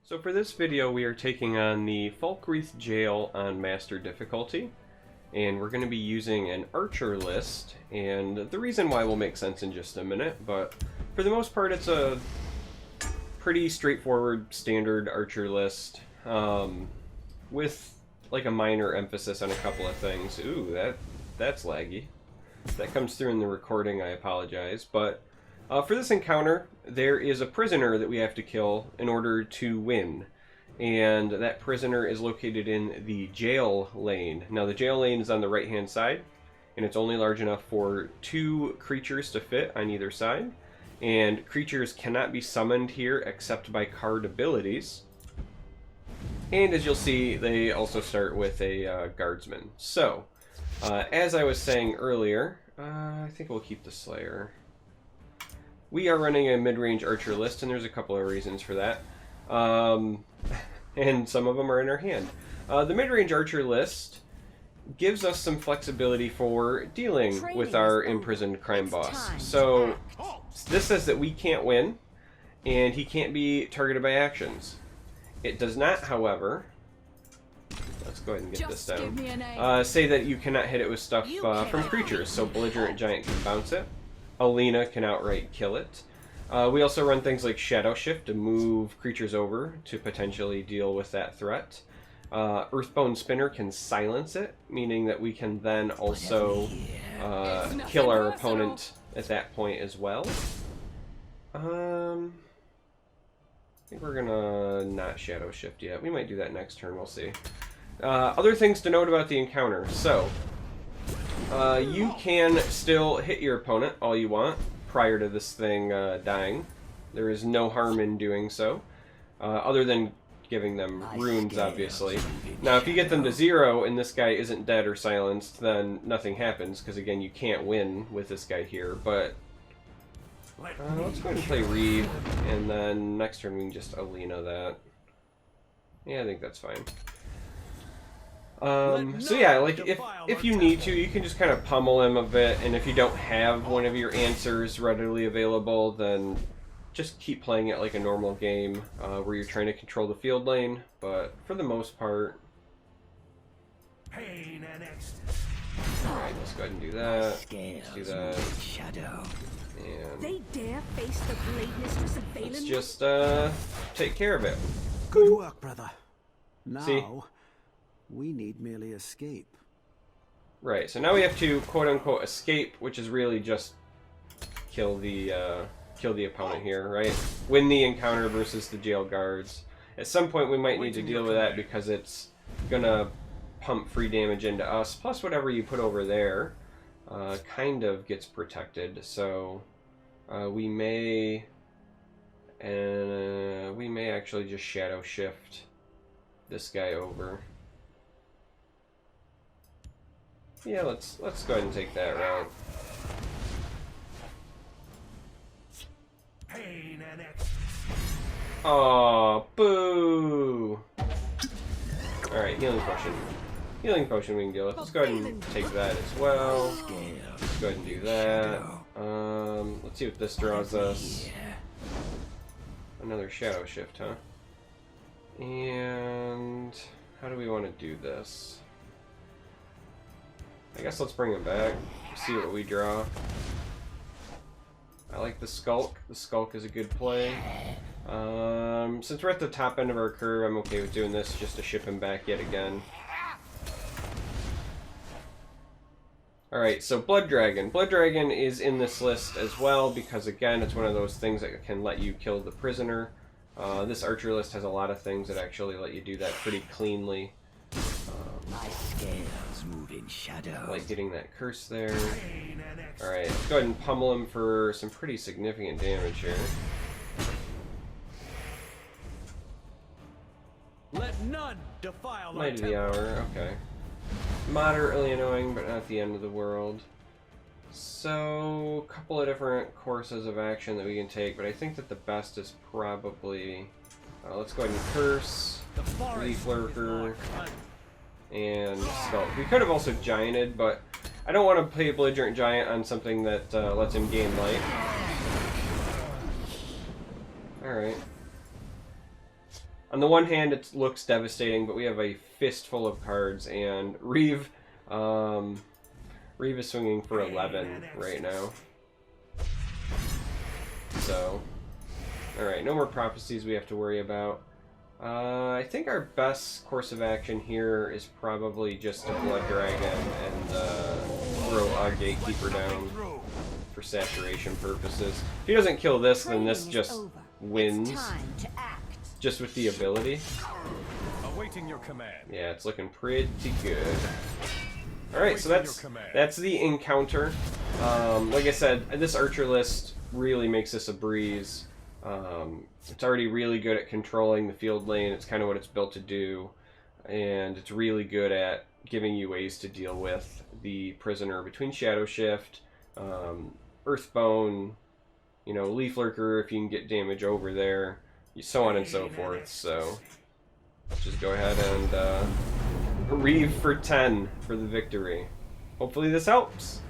So for this video we are taking on the Falkreath Jail on Master difficulty, and we're going to be using an archer list, and the reason why will make sense in just a minute, but for the most part it's a pretty straightforward standard archer list, with like a minor emphasis on a couple of things. Ooh, that's laggy. If that comes through in the recording, I apologize, but for this encounter, there is a prisoner that we have to kill in order to win, and that prisoner is located in the jail lane. Now, the jail lane is on the right-hand side, and it's only large enough for 2 creatures to fit on either side, and creatures cannot be summoned here except by card abilities. And as you'll see, they also start with a guardsman. So, as I was saying earlier, I think we'll keep the Slayer. We are running a mid-range archer list, and there's a couple of reasons for that. And some of them are in our hand. The mid-range archer list gives us some flexibility for dealing with our imprisoned crime boss. So this says that we can't win, and he can't be targeted by actions. It does not, however, let's go ahead and get this down, say that you cannot hit it with stuff from creatures. So Belligerent Giant can bounce it. Alina can outright kill it. We also run things like Shadow Shift to move creatures over to potentially deal with that threat. Earthbone Spinner can silence it, meaning that we can then also kill our opponent at that point as well. I think we're gonna not Shadow Shift yet. We might do that next turn, we'll see. Other things to note about the encounter. So, you can still hit your opponent all you want prior to this thing dying. There is no harm in doing so, other than giving them runes, obviously. Now, if you get them to 0 and this guy isn't dead or silenced, then nothing happens, because again, you can't win with this guy here. But let's go ahead and play Reed, and then next turn we can just Alina that. Yeah, I think that's fine. So yeah, like if you need to, you can just kind of pummel him a bit, and if you don't have one of your answers readily available, then just keep playing it like a normal game, where you're trying to control the field lane, but for the most part... Alright, let's go ahead and do that. Let's do that. And they dare face the blade mistress of Valen. Let's just take care of it. Good work, brother. Now... See? We need merely escape. Right, so now we have to quote-unquote escape, which is really just kill the opponent here, right? Win the encounter versus the jail guards. At some point we might need to deal with that because it's gonna pump free damage into us, plus whatever you put over there kind of gets protected. So we may actually just Shadow Shift this guy over. Yeah, let's go ahead and take that route. Aw, boo! Alright, healing potion. Healing potion we can deal with. Let's go ahead and take that as well. Let's go ahead and do that. Let's see what this draws us. Another Shadow Shift, huh? And how do we want to do this? I guess let's bring him back, see what we draw. I like the Skulk. The Skulk is a good play. Since we're at the top end of our curve, I'm okay with doing this just to ship him back yet again. Alright, so Blood Dragon. Blood Dragon is in this list as well because, again, it's one of those things that can let you kill the prisoner. This archer list has a lot of things that actually let you do that pretty cleanly. My scales move in shadow. Like getting that curse there. Alright, let's go ahead and pummel him for some pretty significant damage here. Let none defile Light of the Hour, okay. Moderately annoying, but not the end of the world. So, a couple of different courses of action that we can take, but I think that the best is probably... let's go ahead and curse, Leaf Lurker, and Skulk. We could have also Gianted, but I don't want to play a Belligerent Giant on something that lets him gain life. Alright. On the one hand, it looks devastating, but we have a fistful of cards, and Reeve is swinging for 11 right now. So, alright, no more prophecies we have to worry about. I think our best course of action here is probably just a Blood Dragon and throw our Gatekeeper down for saturation purposes. If he doesn't kill this, then this just wins, just with the ability. Awaiting your command. Yeah, it's looking pretty good. Alright, so that's the encounter. Like I said, this Archer list really makes this a breeze. It's already really good at controlling the field lane. It's kind of what it's built to do. And it's really good at giving you ways to deal with the prisoner between Shadow Shift, Earthbone, you know, Leaf Lurker if you can get damage over there, so on and so forth. So let's just go ahead and Reeve for 10 for the victory. Hopefully this helps.